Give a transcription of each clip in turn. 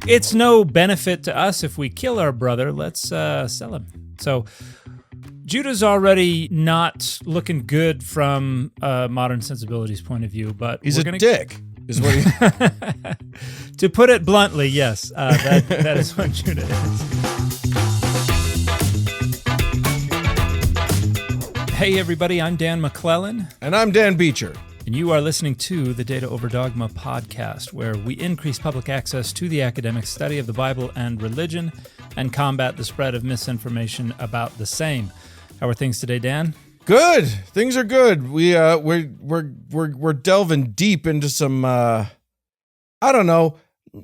It's no benefit to us if we kill our brother. Let's sell him. So Judah's already not looking good from modern sensibilities point of view, but he's dick, is what he... To put it bluntly, yes, that is what Judah is. Hey everybody, I'm Dan McClellan. And I'm Dan Beecher. And you are listening to the Data Over Dogma podcast, where we increase public access to the academic study of the Bible and religion and combat the spread of misinformation about the same. How are things today, Dan? Good. Things are good. We're delving deep into some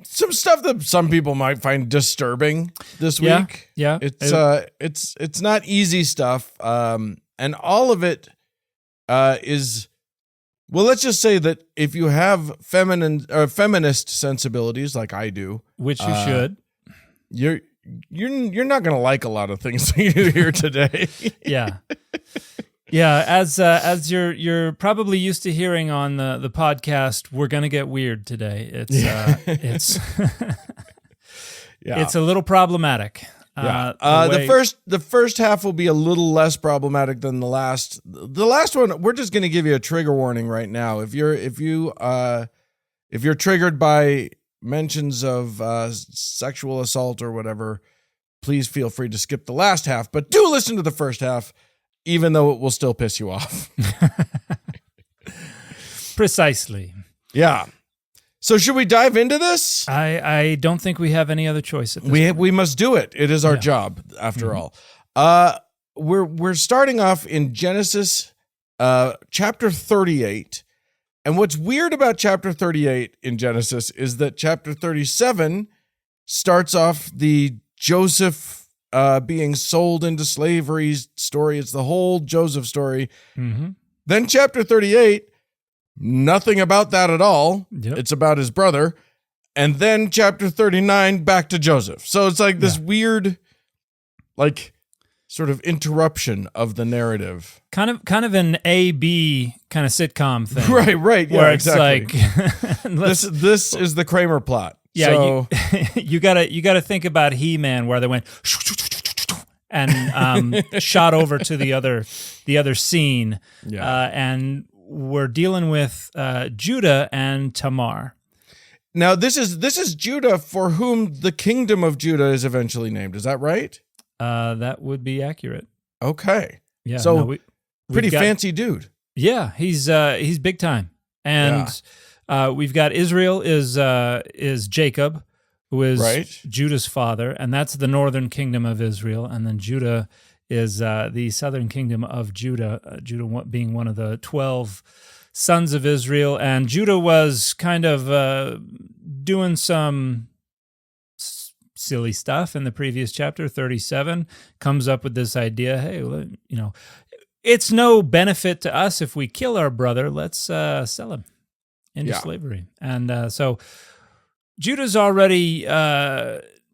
some stuff that some people might find disturbing this week. Yeah. It's not easy stuff. And all of it is, well, let's just say that if you have feminist sensibilities like I do, which you should, you're not going to like a lot of things that you hear today. Yeah. As you're probably used to hearing on the podcast, we're going to get weird today. It's it's a little problematic. The first half will be a little less problematic than the last. The last one, we're just going to give you a trigger warning right now. If you're triggered by mentions of sexual assault or whatever, please feel free to skip the last half. But do listen to the first half, even though it will still piss you off. Precisely. Yeah. So should we dive into this? I don't think we have any other choice at this point. We must do it. It is our job, after all. We're starting off in Genesis chapter 38. And what's weird about chapter 38 in Genesis is that chapter 37 starts off the Joseph being sold into slavery story. It's the whole Joseph story. Mm-hmm. Then chapter 38, nothing about that at all. Yep. It's about his brother. And then chapter 39, back to Joseph. So it's like this weird, like, sort of interruption of the narrative. Kind of an A-B kind of sitcom thing. Right. Yeah, where exactly. It's like this is the Kramer plot. Yeah, so, you gotta think about He-Man, where they went and shot over to the other scene. Yeah. And we're dealing with Judah and Tamar. Now, this is Judah, for whom the kingdom of Judah is eventually named. Is that right? That would be accurate. Okay. Yeah. So pretty fancy dude. Yeah, he's big time. And we've got Israel is Jacob, who is Judah's father, and that's the northern kingdom of Israel, and then Judah is the southern kingdom of Judah, Judah being one of the 12 sons of Israel. And Judah was kind of doing some silly stuff in the previous chapter, 37, comes up with this idea, hey, it's no benefit to us if we kill our brother, let's sell him into slavery. And so Judah's already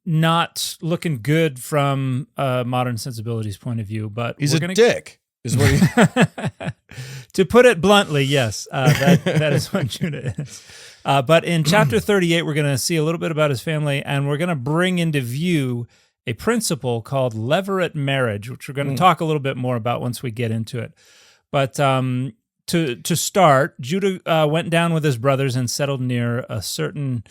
not looking good from modern sensibilities point of view, but he's dick, is what he... To put it bluntly, yes, that is what Judah is. But in chapter 38, we're going to see a little bit about his family, and we're going to bring into view a principle called levirate marriage, which we're going to talk a little bit more about once we get into it. But to start, Judah went down with his brothers and settled near a certain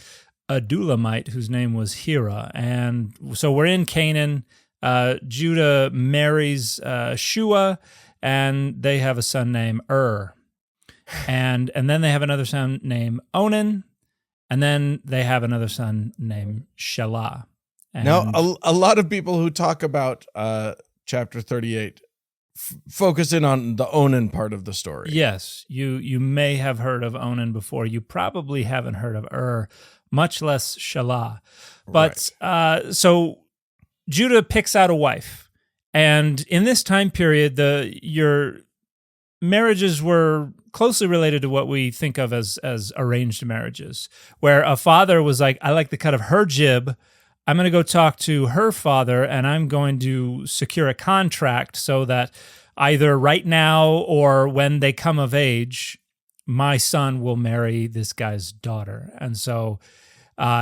Adulamite whose name was Hira. And so we're in Canaan. Judah marries Shua, and they have a son named and then they have another son named Onan, and then they have another son named Shelah. And now, a lot of people who talk about chapter 38 focus in on the Onan part of the story. Yes, you may have heard of Onan before. You probably haven't heard of much less Shelah. But so Judah picks out a wife, and in this time period, your marriages were closely related to what we think of as arranged marriages, where a father was like, I like the cut of her jib, I'm going to go talk to her father, and I'm going to secure a contract so that either right now or when they come of age, my son will marry this guy's daughter. And so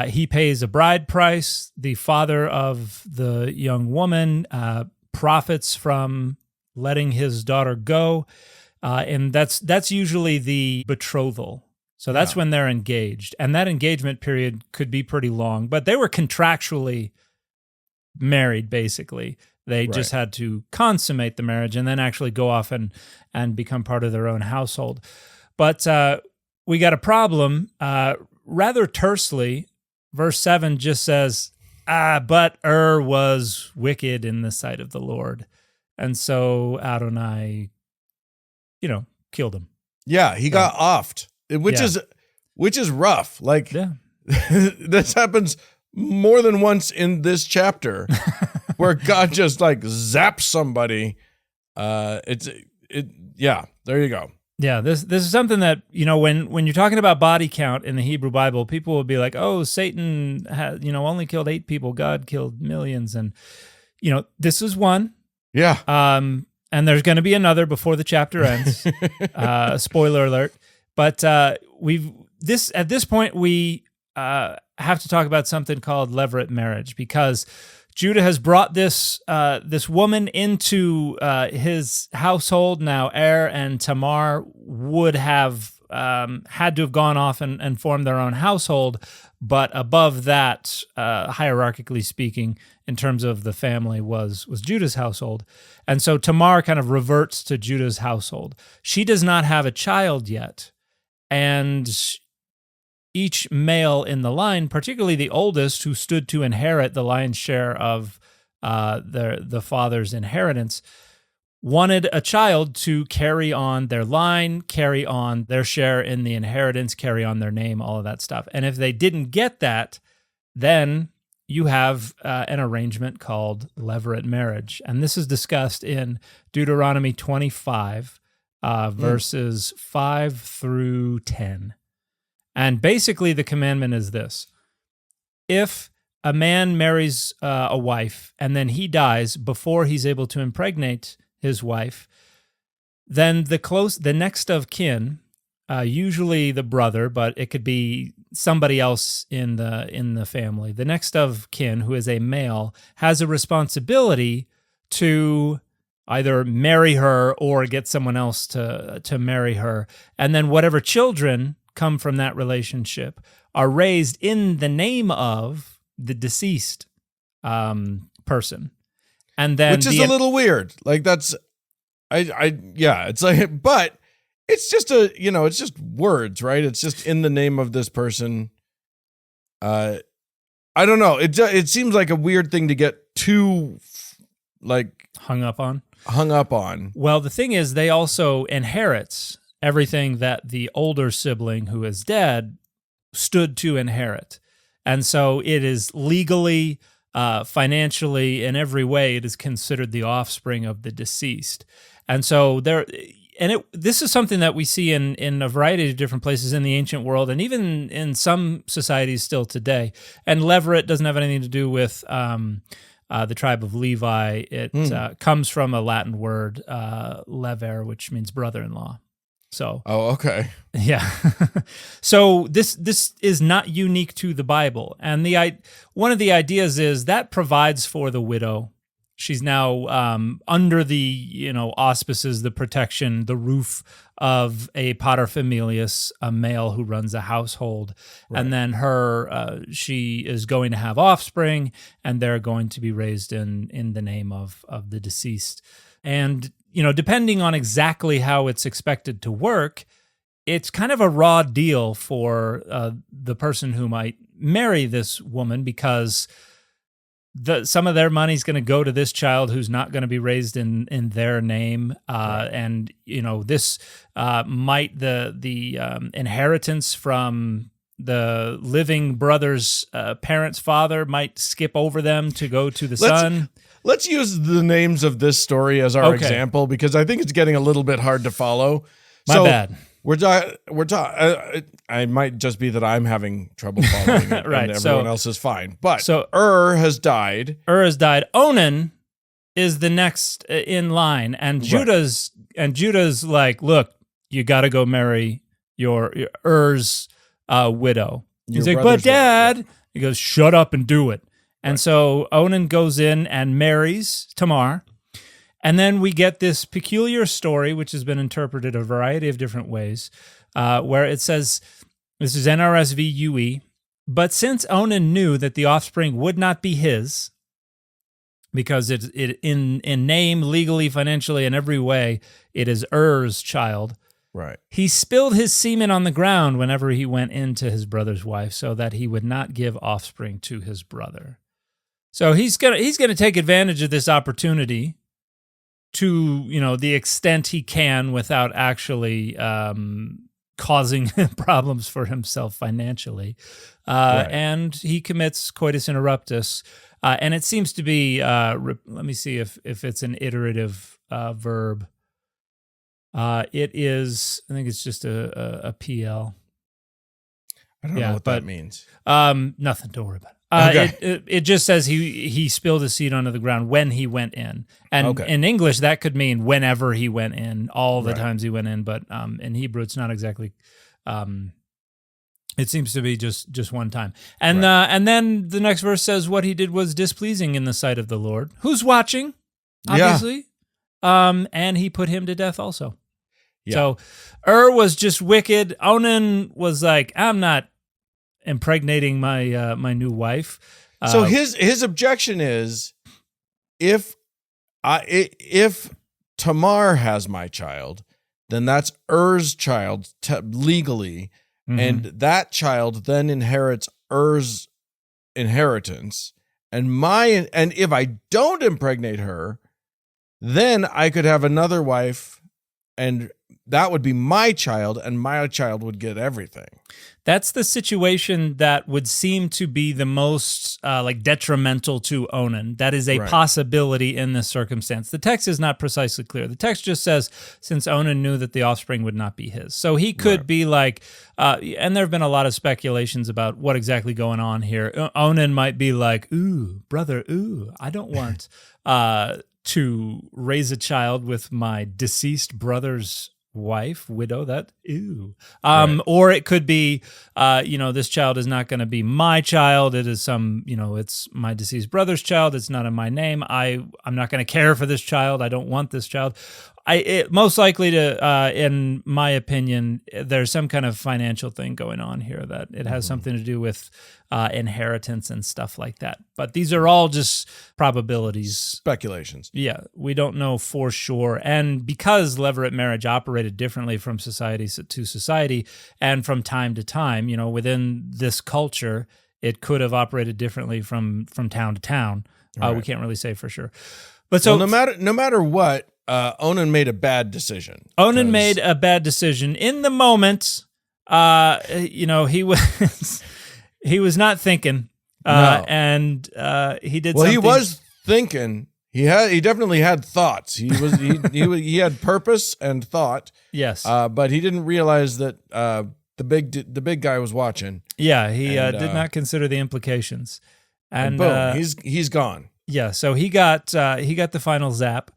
He pays a bride price. The father of the young woman profits from letting his daughter go. And that's usually the betrothal. So that's when they're engaged. And that engagement period could be pretty long, but they were contractually married, basically. They just had to consummate the marriage and then actually go off and become part of their own household. But we got a problem. Rather tersely, verse 7 just says, but was wicked in the sight of the Lord. And so Adonai, killed him. Yeah, he got offed, which is rough. Like, this happens more than once in this chapter where God just like zaps somebody. There you go. Yeah, this is something that, when you're talking about body count in the Hebrew Bible, people will be like, oh, Satan has, only killed 8 people. God killed millions. And, this is one. Yeah. And there's going to be another before the chapter ends. Spoiler alert. But at this point, we have to talk about something called levirate marriage, because Judah has brought this woman into his household. Now, and Tamar would have had to have gone off and formed their own household, but above that, hierarchically speaking, in terms of the family, was Judah's household. And so Tamar kind of reverts to Judah's household. She does not have a child yet, and each male in the line, particularly the oldest, who stood to inherit the lion's share of the father's inheritance, wanted a child to carry on their line, carry on their share in the inheritance, carry on their name, all of that stuff. And if they didn't get that, then you have an arrangement called levirate marriage. And this is discussed in Deuteronomy 25, verses 5 through 10. And basically the commandment is this: if a man marries a wife and then he dies before he's able to impregnate his wife, then the next of kin, usually the brother, but it could be somebody else in the family, the next of kin, who is a male, has a responsibility to either marry her or get someone else to marry her. And then whatever children come from that relationship are raised in the name of the deceased person. And then, which is a little weird. Like, that's, it's like, but it's just it's just words, right? It's just in the name of this person. I don't know. It seems like a weird thing to get too, like, hung up on. Well, the thing is, they also inherit everything that the older sibling who is dead stood to inherit. And so it is legally, financially, in every way, it is considered the offspring of the deceased. And so this is something that we see in a variety of different places in the ancient world, and even in some societies still today. And levirate doesn't have anything to do with the tribe of Levi. It comes from a Latin word, lever, which means brother-in-law. So, oh, okay. Yeah. So this is not unique to the Bible. And one of the ideas is that provides for the widow. She's now under the auspices, the protection, the roof of a paterfamilias, a male who runs a household. Right. And then she is going to have offspring, and they're going to be raised in the name of the deceased. And depending on exactly how it's expected to work, it's kind of a raw deal for the person who might marry this woman, because some of their money is going to go to this child who's not going to be raised in their name. Right. And, this might, the inheritance from the living brother's parents' father might skip over them to go to the son. Let's use the names of this story as our example, because I think it's getting a little bit hard to follow. My bad. We're talking. I might just be that I'm having trouble following it, right? And everyone else is fine. But has died. Onan is the next in line, and Judah's like, look, you got to go marry your widow. He's like, but Dad, he goes, shut up and do it. And so Onan goes in and marries Tamar. And then we get this peculiar story, which has been interpreted a variety of different ways, where it says, this is NRSV UE, but since Onan knew that the offspring would not be his, because it in name, legally, financially, in every way, it is Er's child. Right. He spilled his semen on the ground whenever he went into his brother's wife, so that he would not give offspring to his brother. So he's gonna take advantage of this opportunity to, the extent he can without actually causing problems for himself financially. And he commits coitus interruptus. And it seems to be, let me see if it's an iterative verb. It is, I think it's just a PL. I don't know what that means. Nothing to worry about. It just says he spilled his seed onto the ground when he went in. And in English, that could mean whenever he went in, all the times he went in. But in Hebrew, it's not exactly... it seems to be just one time. And and then the next verse says what he did was displeasing in the sight of the Lord, who's watching, obviously. Yeah. And he put him to death also. Yeah. So was just wicked. Onan was like, I'm not impregnating my my new wife. So his objection is, if Tamar has my child, then that's Er's child legally, and that child then inherits Er's inheritance, and if I don't impregnate her, then I could have another wife, and that would be my child, and my child would get everything. That's the situation that would seem to be the most detrimental to Onan. That is a possibility in this circumstance. The text is not precisely clear. The text just says, since Onan knew that the offspring would not be his. So he could be like, and there have been a lot of speculations about what exactly going on here. Onan might be like, ooh, brother, ooh, I don't want to raise a child with my deceased brother's widow, that ew. Or it could be this child is not going to be my child, it is some, it's my deceased brother's child, it's not in my name, I'm not going to care for this child, I don't want this child. Most likely to, in my opinion, there's some kind of financial thing going on here, that it has something to do with inheritance and stuff like that. But these are all just probabilities. Speculations. Yeah, we don't know for sure. And because levirate marriage operated differently from society to society and from time to time, within this culture, it could have operated differently from town to town. We can't really say for sure. But so no matter what, Onan made a bad decision. Onan made a bad decision in the moment. He was not thinking, and he did. Well, something. He was thinking. He definitely had thoughts. He had purpose and thought. Yes, but he didn't realize that the big guy was watching. Yeah, he did not consider the implications. And boom, he's gone. Yeah, so he got the final zap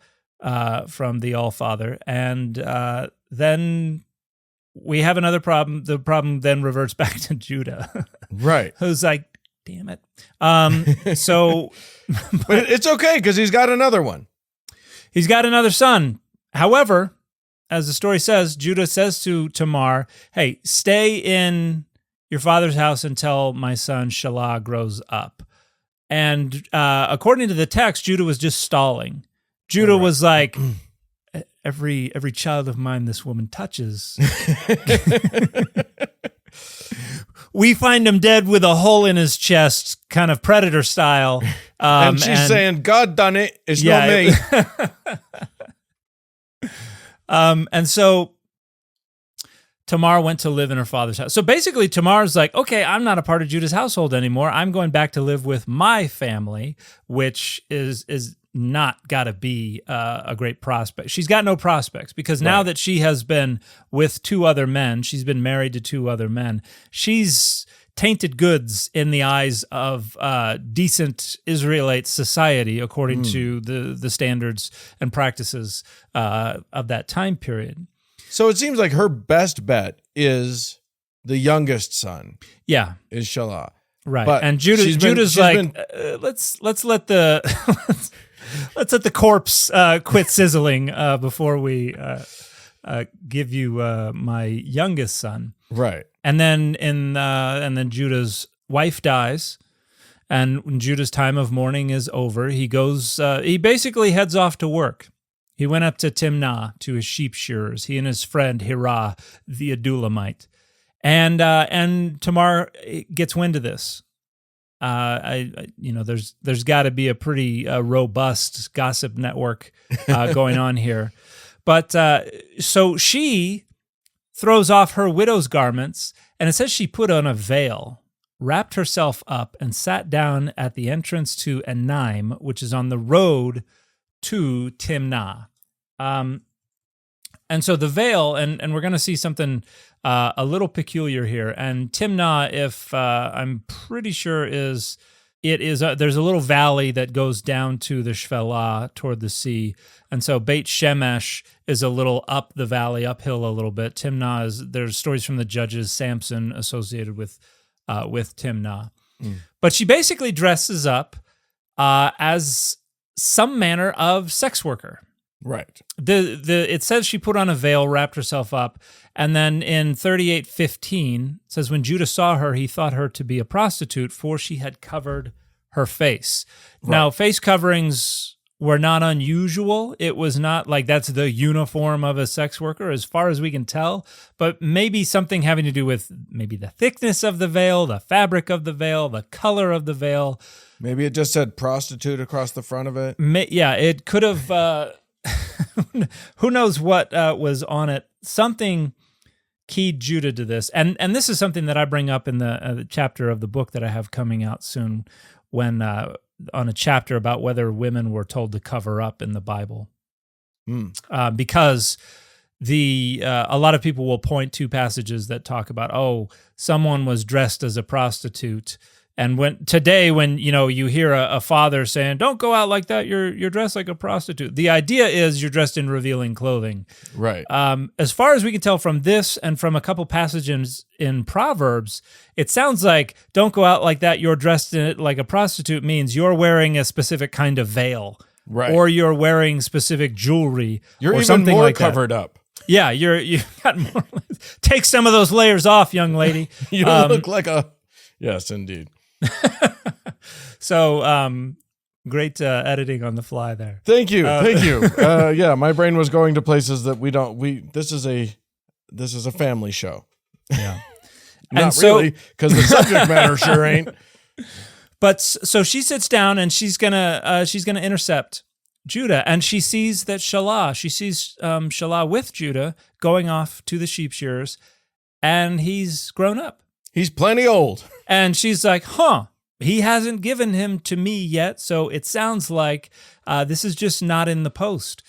from the All-Father, and then we have another problem. The problem then reverts back to Judah. Right. Who's like, damn it. So but it's okay, because he's got another one. He's got another son. However, as the story says, Judah says to Tamar, hey, stay in your father's house until my son Shelah grows up. And according to the text, Judah was just stalling. Judah was like, every child of mine this woman touches, we find him dead with a hole in his chest, kind of Predator style. And she's saying, God done it, it's not me. And so Tamar went to live in her father's house. So basically, Tamar's like, okay, I'm not a part of Judah's household anymore. I'm going back to live with my family, which is not got to be a great prospect. She's got no prospects, because now that she has been with two other men, she's been married to two other men, she's tainted goods in the eyes of decent Israelite society, according to the standards and practices of that time period. So it seems like her best bet is the youngest son. Yeah, is Shelah. Right, but and Judah's like, let's let the let's let the corpse quit sizzling before we give you my youngest son. Right, and then Judah's wife dies, and when Judah's time of mourning is over, he goes. He basically heads off to work. He went up to Timnah to his sheep shearers. He and his friend Hirah, the Adullamite. And Tamar gets wind of this. There's got to be a pretty robust gossip network going on here. But so she throws off her widow's garments, and it says she put on a veil, wrapped herself up, and sat down at the entrance to Enaim, which is on the road to Timnah. And so the veil, and we're going to see something a little peculiar here. And Timnah, if I'm pretty sure there's a little valley that goes down to the Shephelah toward the sea. And so Beit Shemesh is a little up the valley, uphill a little bit. Timnah there's stories from the Judges, Samson associated with Timnah. But she basically dresses up as some manner of sex worker. Right. It says she put on a veil, wrapped herself up, and then in 38:15 it says when Judah saw her, he thought her to be a prostitute, for she had covered her face. Right. Now, face coverings were not unusual. It was not like that's the uniform of a sex worker, as far as we can tell. But maybe something having to do with maybe the thickness of the veil, the fabric of the veil, the color of the veil. Maybe it just said prostitute across the front of it. Yeah, it could have. Who knows what was on it? Something keyed Judah to this, and this is something that I bring up in the chapter of the book that I have coming out soon, when on a chapter about whether women were told to cover up in the Bible, because a lot of people will point to passages that talk about someone was dressed as a prostitute. And when you hear a father saying, "Don't go out like that. You're dressed like a prostitute." The idea is you're dressed in revealing clothing, right? As far as we can tell from this and from a couple passages in Proverbs, it sounds like "Don't go out like that. You're dressed in it like a prostitute" means you're wearing a specific kind of veil, right? Or you're wearing specific jewelry. You're or even something more like covered up. Yeah, you got more. Take some of those layers off, young lady. You look like a. Yes, indeed. So, great editing on the fly there. Thank you. Yeah, my brain was going to places that this is a family show. Yeah. Not really, because the subject matter sure ain't. But so she sits down and she's gonna intercept Judah, and she sees that Shelah with Judah going off to the sheep shearers, and he's grown up. He's plenty old. And she's like, he hasn't given him to me yet, so it sounds like this is just not in the post.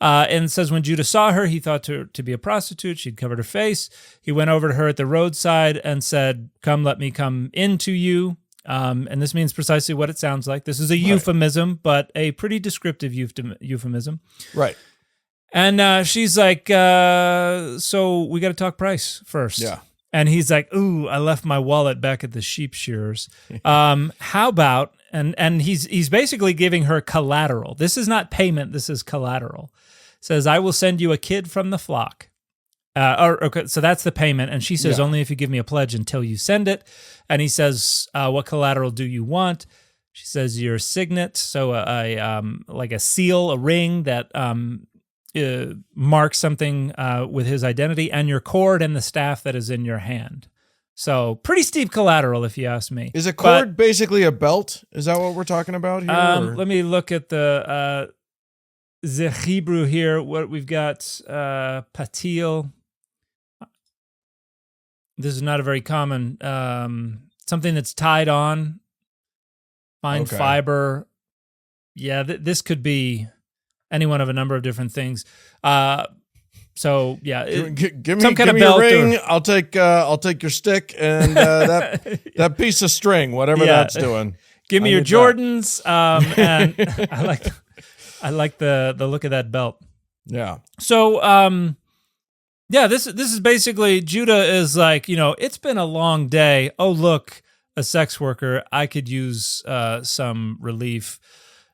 And it says, when Judah saw her, he thought her to be a prostitute. She'd covered her face. He went over to her at the roadside and said, "Come, let me come into you." And this means precisely what it sounds like. This is a euphemism, but a pretty descriptive euphemism. Right. And she's like, so we got to talk price first. Yeah. And he's like, "Ooh, I left my wallet back at the sheep shearers. How about?" And he's basically giving her collateral. This is not payment. This is collateral. Says, "I will send you a kid from the flock." Okay, so that's the payment. And she says, "Only if you give me a pledge until you send it." And he says, "What collateral do you want?" She says, "Your signet." So like a seal, a ring that mark something with his identity, and your cord and the staff that is in your hand. So pretty steep collateral, if you ask me. Is a cord basically a belt? Is that what we're talking about here? Let me look at the Hebrew here. What we've got, patil. This is not a very common, something that's tied on, fine fiber. Yeah, this could be any one of a number of different things. So yeah, give me your ring. I'll take your stick and that piece of string, whatever that's doing. Give me your Jordans. And I like the look of that belt. Yeah. So Yeah, this is basically Judah is like, it's been a long day. Oh, look, a sex worker. I could use some relief.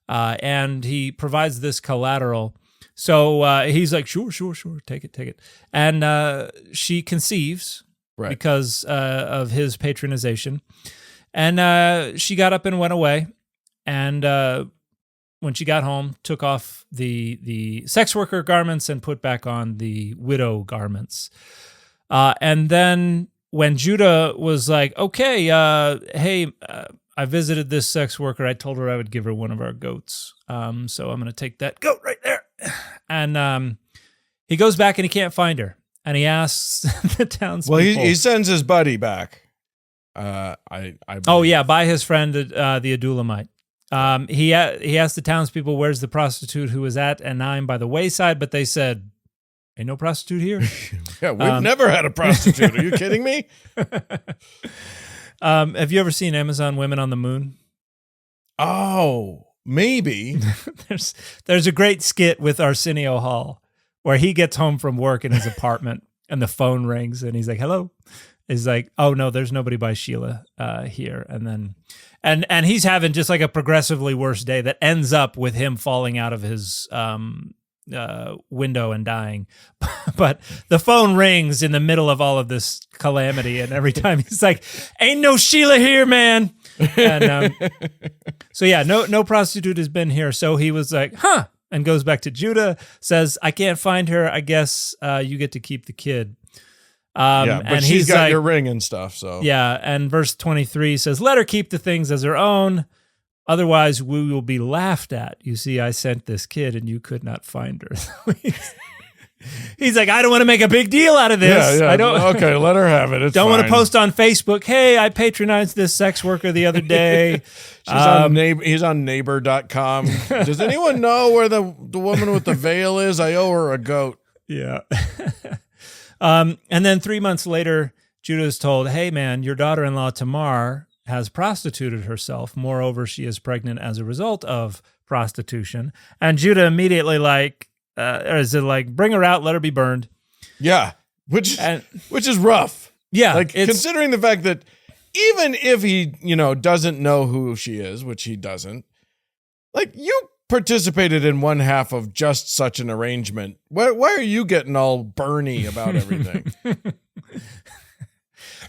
And he provides this collateral. So he's like, sure, take it. And she conceives because of his patronization. And she got up and went away. And when she got home, took off the sex worker garments and put back on the widow garments. And then when Judah was like, okay, hey, I visited this sex worker. I told her I would give her one of our goats. So I'm going to take that goat right there. And he goes back and he can't find her. And he asks the townspeople. Well, he sends his buddy back. I by his friend, the Adulamite. He asked the townspeople, where's the prostitute who was at Enaim by the wayside? But they said, ain't no prostitute here. Yeah, we've never had a prostitute. Are you kidding me? Have you ever seen Amazon Women on the Moon? Oh, maybe. There's a great skit with Arsenio Hall where he gets home from work in his apartment and the phone rings and he's like, hello. He's like, oh no, there's nobody by Sheila here. And then and he's having just like a progressively worse day that ends up with him falling out of his window and dying. But the phone rings in the middle of all of this calamity, and every time he's like, ain't no Sheila here, man. And so yeah, no prostitute has been here. So he was like, huh, and goes back to Judah, says, I can't find her. I guess you get to keep the kid. But and she's got like, your ring and stuff. So yeah, and verse 23 says, let her keep the things as her own. Otherwise, we will be laughed at. You see, I sent this kid and you could not find her. He's like, I don't want to make a big deal out of this. Yeah. I don't. Okay, let her have it. It's don't fine. want to post on Facebook, hey, I patronized this sex worker the other day. He's on neighbor.com. Does anyone know where the woman with the veil is? I owe her a goat. Yeah. And then 3 months later, Judah is told, hey, man, your daughter-in-law Tamar has prostituted herself. Moreover, she is pregnant as a result of prostitution. And Judah immediately bring her out, let her be burned. Yeah, which is rough. Yeah. Like considering the fact that even if he, doesn't know who she is, which he doesn't, like you participated in one half of just such an arrangement. Why are you getting all Bernie about everything?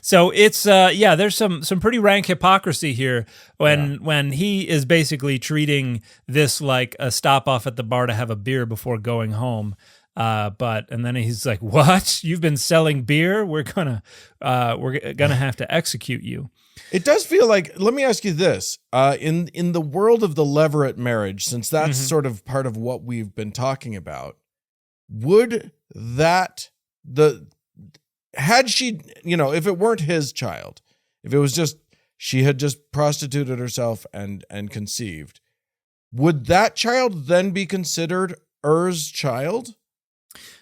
So it's there's some pretty rank hypocrisy here when he is basically treating this like a stop off at the bar to have a beer before going home. And then he's like, "What? You've been selling beer? We're gonna have to execute you." It does feel like. Let me ask you this: in the world of the levirate marriage, since that's sort of part of what we've been talking about, would had she, if it weren't his child, if it was just she had just prostituted herself and conceived, would that child then be considered Er's child?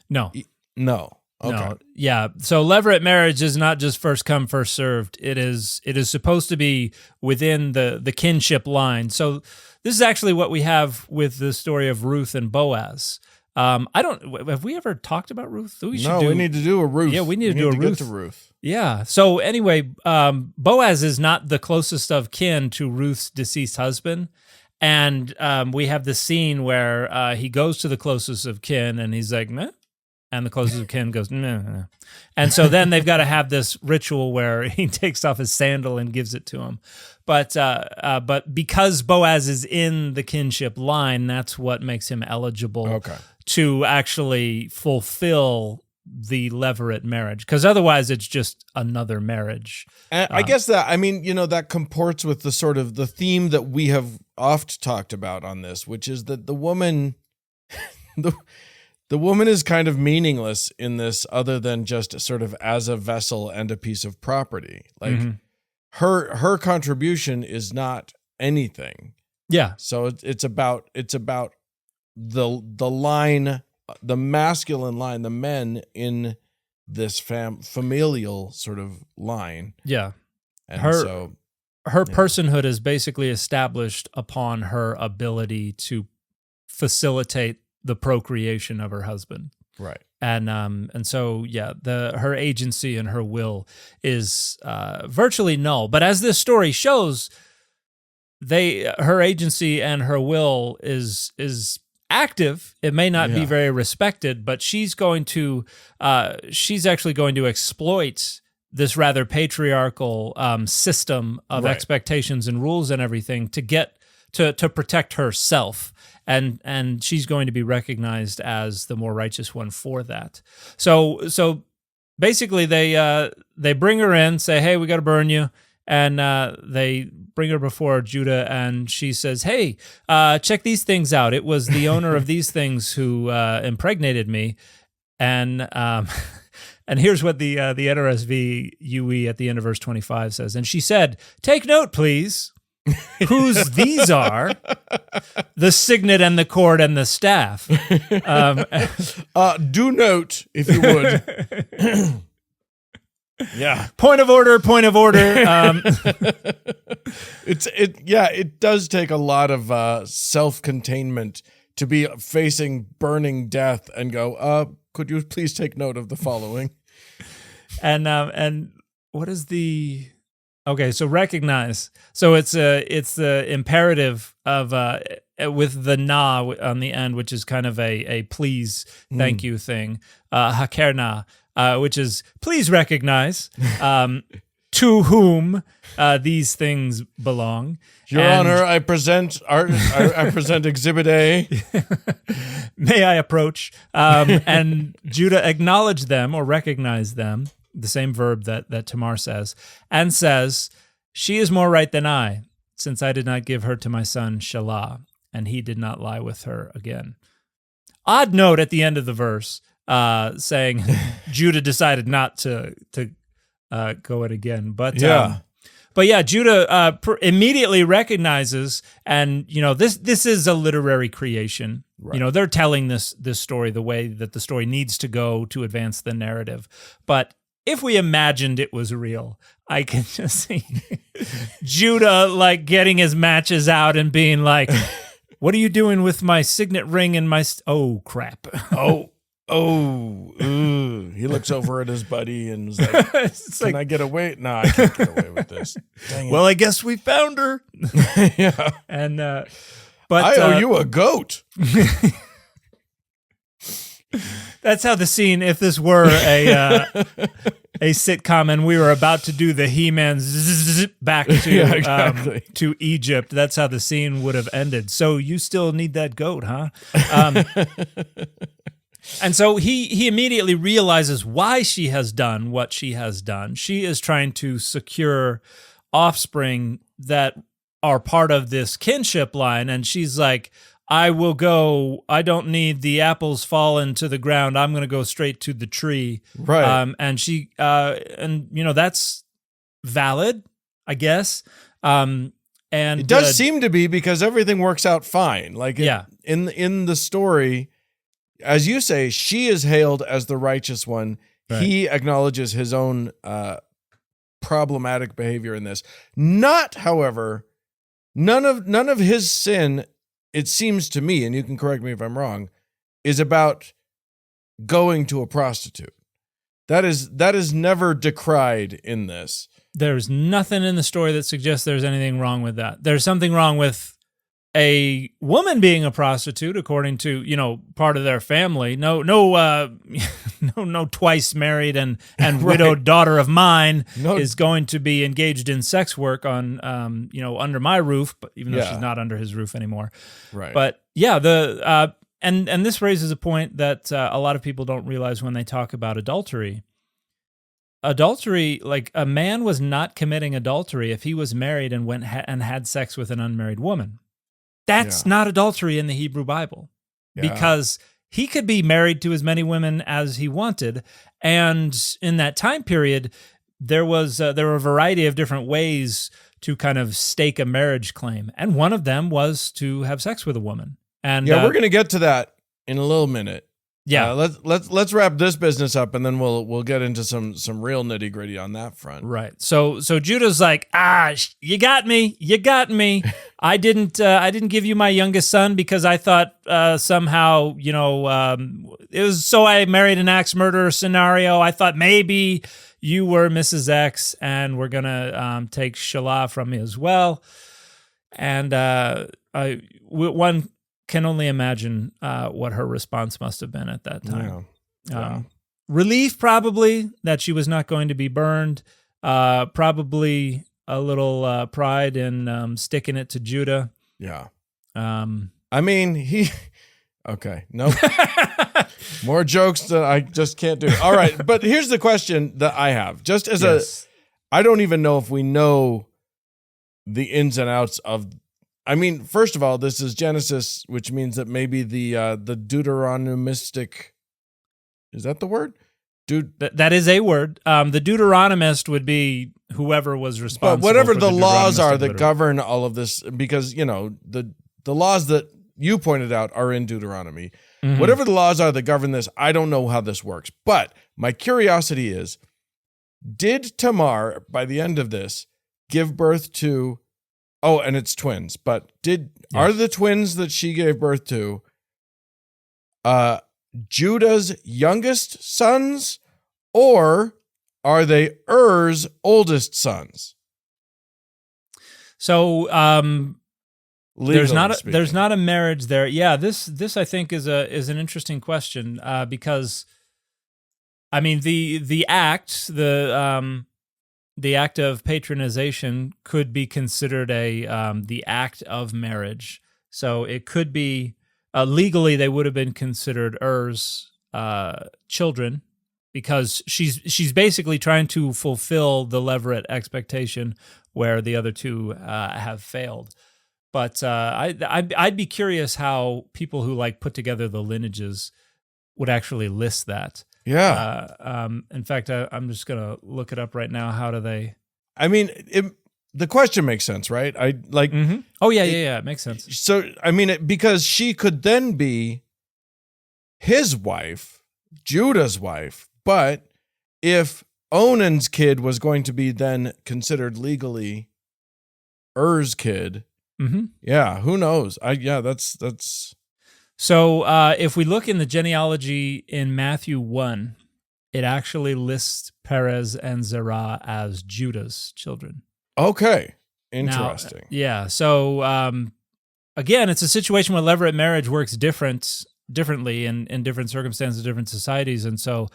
No. No. Okay. No. Yeah. So levirate marriage is not just first come, first served. It is supposed to be within the kinship line. So this is actually what we have with the story of Ruth and Boaz. Have we ever talked about Ruth? We need to do a Ruth. Yeah, we need to do a Ruth. Get to Ruth. Yeah. So anyway, Boaz is not the closest of kin to Ruth's deceased husband. And we have this scene where he goes to the closest of kin and he's like, meh. And the closest of kin goes, nah. And so then they've got to have this ritual where he takes off his sandal and gives it to him. But because Boaz is in the kinship line, that's what makes him eligible to actually fulfill the levirate marriage. Because otherwise, it's just another marriage. And I guess that comports with the sort of the theme that we have oft talked about on this, which is that the woman, the woman is kind of meaningless in this, other than just sort of as a vessel and a piece of property. Like her contribution is not anything. Yeah. So it's about the line, the masculine line, the men in this familial sort of line. Yeah. And her personhood is basically established upon her ability to facilitate the procreation of her husband. Right. And so her agency and her will is virtually null. But as this story shows, her agency and her will is active. It may not be very respected, but she's actually going to exploit this rather patriarchal system of expectations and rules and everything to get to protect herself. And she's going to be recognized as the more righteous one for that. So basically they bring her in, say, hey, we got to burn you. And they bring her before Judah, and she says, hey, check these things out. It was the owner of these things who impregnated me. And here's what the NRSV UE at the end of verse 25 says. And she said, take note, please, whose these are, the signet and the cord and the staff. Do note, if you would. Yeah. Point of order. It does take a lot of self-containment to be facing burning death and go, could you please take note of the following? And what is the so recognize. So it's the imperative of with the na on the end, which is kind of a please, thank you thing. Hakerna. Which is please recognize to whom these things belong. Your Honor, I present Exhibit A. May I approach? And Judah acknowledged them or recognized them, the same verb that Tamar says, and says, she is more right than I, since I did not give her to my son Shelah, and he did not lie with her again. Odd note at the end of the verse. Saying Judah decided not to go it again, but Judah immediately recognizes, and this is a literary creation. Right. They're telling this story the way that the story needs to go to advance the narrative. But if we imagined it was real, I can just see Judah like getting his matches out and being like, "What are you doing with my signet ring and my oh crap?" He looks over at his buddy and is like, can I get away? No, I can't get away with this. Dang it. Well, I guess we found her. Yeah. And, but I owe you a goat. That's how the scene, if this were a sitcom and we were about to do the He-Man back to to Egypt, that's how the scene would have ended. So you still need that goat, huh? And so he immediately realizes why she has done what she has done. She is trying to secure offspring that are part of this kinship line. And she's like, I will go. I don't need the apples falling to the ground. I'm going to go straight to the tree. Right. And she, that's valid, I guess. And it does seem to be, because everything works out fine. Like in the story, as you say, she is hailed as the righteous one. Right. He acknowledges his own problematic behavior in this. Not, however, none of his sin, it seems to me, and you can correct me if I'm wrong, is about going to a prostitute. That is never decried in this. There's nothing in the story that suggests there's anything wrong with that. There's something wrong with a woman being a prostitute, according to, part of their family. No, twice married and right. widowed daughter of mine is going to be engaged in sex work on, under my roof, but even though she's not under his roof anymore. Right. But and this raises a point that a lot of people don't realize when they talk about adultery. Adultery, like a man was not committing adultery if he was married and went and had sex with an unmarried woman. That's not adultery in the Hebrew Bible, because he could be married to as many women as he wanted. And in that time period, there were a variety of different ways to kind of stake a marriage claim. And one of them was to have sex with a woman. And we're going to get to that in a little minute. Yeah. Let's wrap this business up, and then we'll get into some real nitty gritty on that front. Right. So Judah's like, you got me. I didn't give you my youngest son because I thought somehow, it was so I married an axe murderer scenario. I thought maybe you were Mrs. X, and we're gonna take Shelah from me as well. And one can only imagine what her response must have been at that time. Yeah. Relief, probably, that she was not going to be burned. Probably a little pride in sticking it to Judah. Yeah. I mean, okay, nope. More jokes that I just can't do. All right, but here's the question that I have. Just as I don't even know if we know the ins and outs of. I mean, first of all, this is Genesis, which means that maybe the Deuteronomistic, is that the word? That is a word. The Deuteronomist would be whoever was responsible. But whatever for the laws are that literature. govern all of this, because the laws that you pointed out are in Deuteronomy. Mm-hmm. Whatever the laws are that govern this, I don't know how this works. But my curiosity is, did Tamar, by the end of this, give birth to? Oh, and it's twins. But are the twins that she gave birth to Judah's youngest sons, or are they Er's oldest sons? So there's not a marriage there. Yeah, this I think is an interesting question because I mean the act of patronization could be considered the act of marriage. So it could be legally they would have been considered Er's children because she's basically trying to fulfill the levirate expectation where the other two have failed. But I'd be curious how people who put together the lineages would actually list that. Yeah. In fact, I'm just gonna look it up right now. How do they? I mean, the question makes sense, right? Mm-hmm. Oh yeah, it makes sense. So I mean, because she could then be his wife, Judah's wife, but if Onan's kid was going to be then considered legally Er's kid, yeah, who knows? That's. So if we look in the genealogy in Matthew 1, it actually lists Perez and Zerah as Judah's children. Okay. Interesting. Now, yeah. So again, it's a situation where levirate marriage works differently in different circumstances, different societies. And so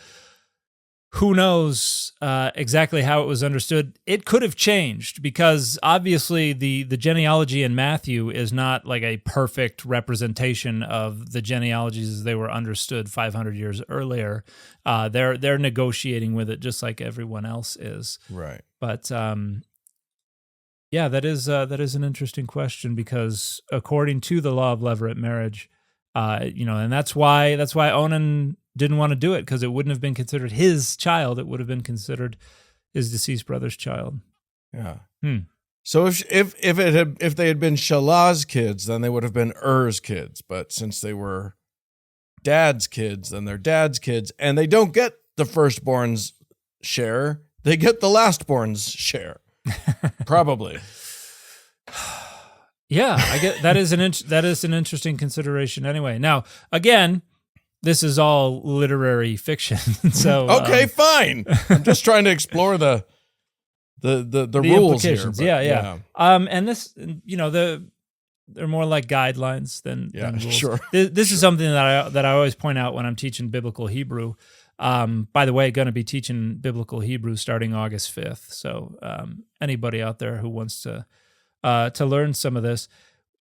who knows exactly how it was understood. It could have changed because obviously the genealogy in Matthew is not like a perfect representation of the genealogies as they were understood 500 years earlier. They're negotiating with it just like everyone else is. Right. But yeah, that is an interesting question because according to the law of levirate marriage, and that's why Onan didn't want to do it because it wouldn't have been considered his child. It would have been considered his deceased brother's child. Yeah. So if they had been Shelah's kids, then they would have been Er's kids. But since they were dad's kids, then they're dad's kids, and they don't get the firstborn's share; they get the lastborn's share. Probably. Yeah, I get that is an interesting consideration. Anyway, now again, this is all literary fiction. So okay, fine. I'm just trying to explore the rules implications. Here, yeah. And this, they're more like guidelines than rules. Sure. This is something that I always point out when I'm teaching biblical Hebrew. By the way, going to be teaching biblical Hebrew starting August 5th. So anybody out there who wants to learn some of this,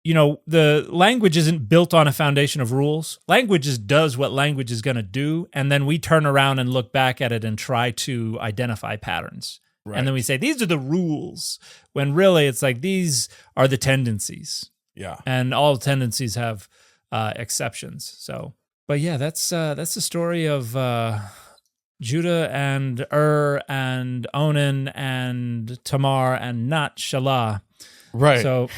the language isn't built on a foundation of rules. Language just does what language is going to do, and then we turn around and look back at it and try to identify patterns. Right. And then we say, these are the rules, when really it's like, these are the tendencies. Yeah. And all tendencies have exceptions. So, but yeah, that's the story of Judah and and Onan and Tamar and not Shelah. Right. So,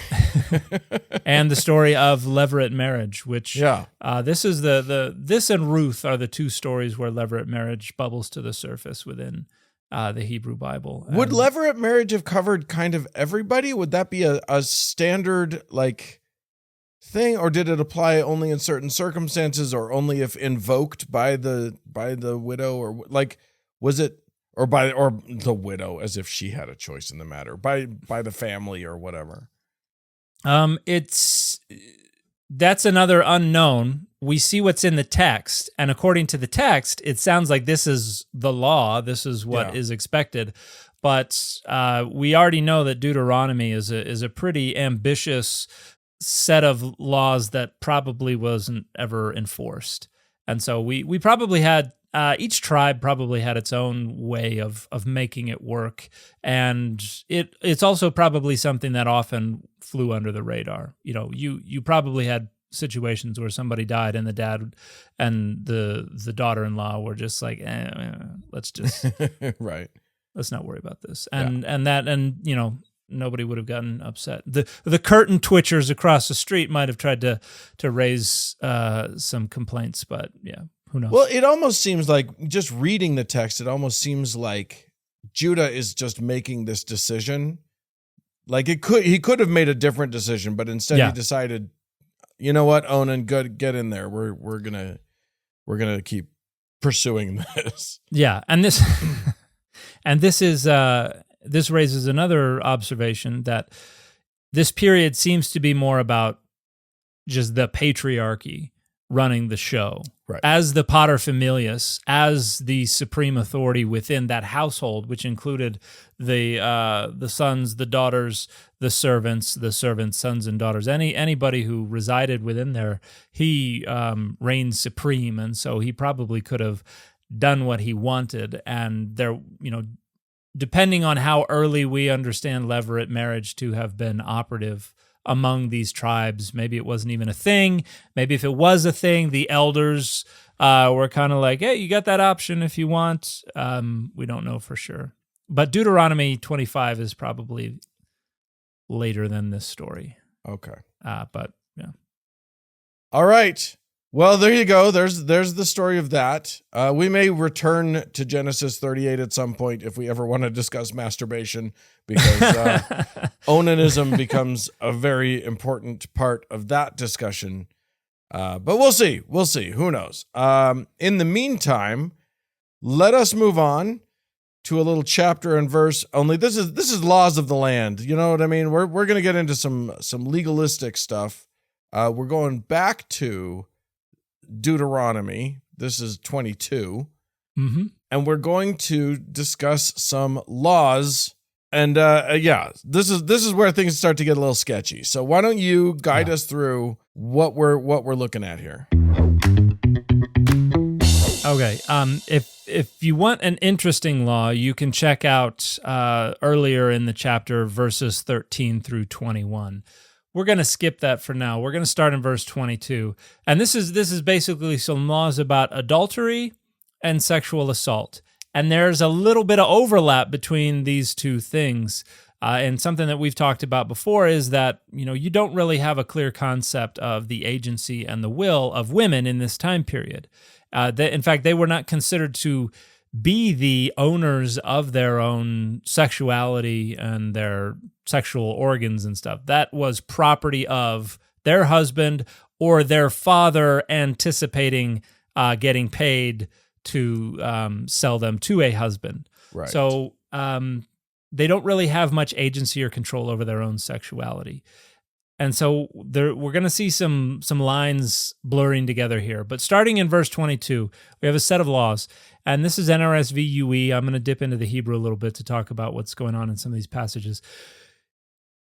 and the story of levirate marriage, which this is this and Ruth are the two stories where levirate marriage bubbles to the surface within the Hebrew Bible. Would levirate marriage have covered kind of everybody? Would that be a standard like thing, or did it apply only in certain circumstances, or only if invoked by the widow, or like was it, or the widow, as if she had a choice in the matter, by the family or whatever? That's another unknown. We see what's in the text, and according to the text, it sounds like this is the law. This is what is expected. But we already know that Deuteronomy is a pretty ambitious set of laws that probably wasn't ever enforced. And so we probably had, each tribe probably had its own way of making it work. And it's also probably something that often flew under the radar. You know, you probably had situations where somebody died and the dad and the daughter-in-law were just like, let's just right. Let's not worry about this. And you know, nobody would have gotten upset. The curtain twitchers across the street might have tried to raise some complaints, but yeah, who knows? Well, it almost seems like, just reading the text, it almost seems like Judah is just making this decision. Like he could have made a different decision, but instead he decided, you know what, Onan, get in there. We're gonna keep pursuing this. Yeah, and this and this is this raises another observation that this period seems to be more about just the patriarchy running the show. Right. As the paterfamilias, as the supreme authority within that household, which included the sons, the daughters, the servants, sons and daughters, anybody who resided within there, he reigned supreme, and so he probably could have done what he wanted. And there, you know, depending on how early we understand levirate marriage to have been operative among these tribes, maybe it wasn't even a thing. Maybe if it was a thing, the elders were kind of like, hey, you got that option if you want. We don't know for sure. But Deuteronomy 25 is probably later than this story. Okay. But yeah. All right. Well, there you go. There's the story of that. We may return to Genesis 38 at some point if we ever want to discuss masturbation, because onanism becomes a very important part of that discussion. But we'll see. We'll see. Who knows? In the meantime, let us move on to a little chapter and verse. Only this is laws of the land. You know what I mean? We're going to get into some legalistic stuff. We're going back to Deuteronomy. This is 22. Mm-hmm. And we're going to discuss some laws. And this is where things start to get a little sketchy. So why don't you guide us through what we're looking at here? Okay. If you want an interesting law, you can check out earlier in the chapter verses 13 through 21. We're going to skip that for now. We're going to start in verse 22. And this is basically some laws about adultery and sexual assault. And there's a little bit of overlap between these two things. And something that we've talked about before is that, you know, you don't really have a clear concept of the agency and the will of women in this time period. In fact, they were not considered to be the owners of their own sexuality and their sexual organs and stuff. That was property of their husband or their father, anticipating getting paid to sell them to a husband. Right. So they don't really have much agency or control over their own sexuality. And so we're going to see some lines blurring together here. But starting in verse 22, we have a set of laws. And this is NRSV UE. I'm going to dip into the Hebrew a little bit to talk about what's going on in some of these passages.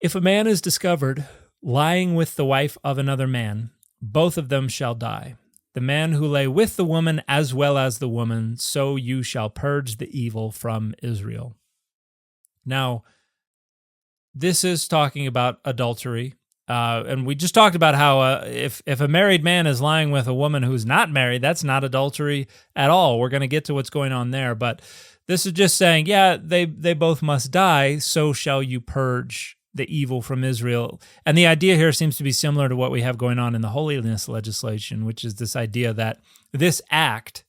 If a man is discovered lying with the wife of another man, both of them shall die. The man who lay with the woman as well as the woman, so you shall purge the evil from Israel. Now, this is talking about adultery. And we just talked about how if a married man is lying with a woman who's not married, that's not adultery at all. We're going to get to what's going on there. But this is just saying, yeah, they both must die, so shall you purge the evil from Israel. And the idea here seems to be similar to what we have going on in the holiness legislation, which is this idea that this act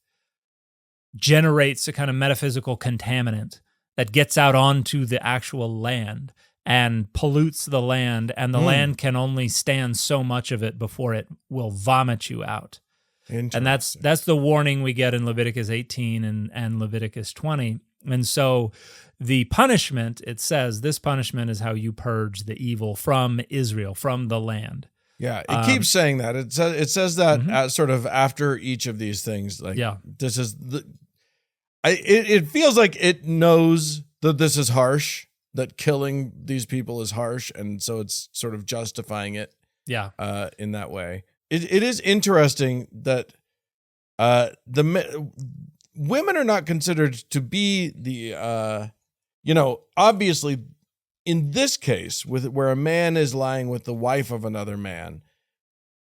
generates a kind of metaphysical contaminant that gets out onto the actual land and pollutes the land, and the land can only stand so much of it before it will vomit you out. And that's the warning we get in Leviticus 18 and Leviticus 20. And so the punishment, it says, this punishment is how you purge the evil from Israel, from the land. Yeah, it keeps saying that. It says that sort of after each of these things. Like, this is it feels like it knows that this is harsh, that killing these people is harsh, and so it's sort of justifying it. Yeah, in that way. It is interesting that women are not considered to be the obviously in this case where a man is lying with the wife of another man,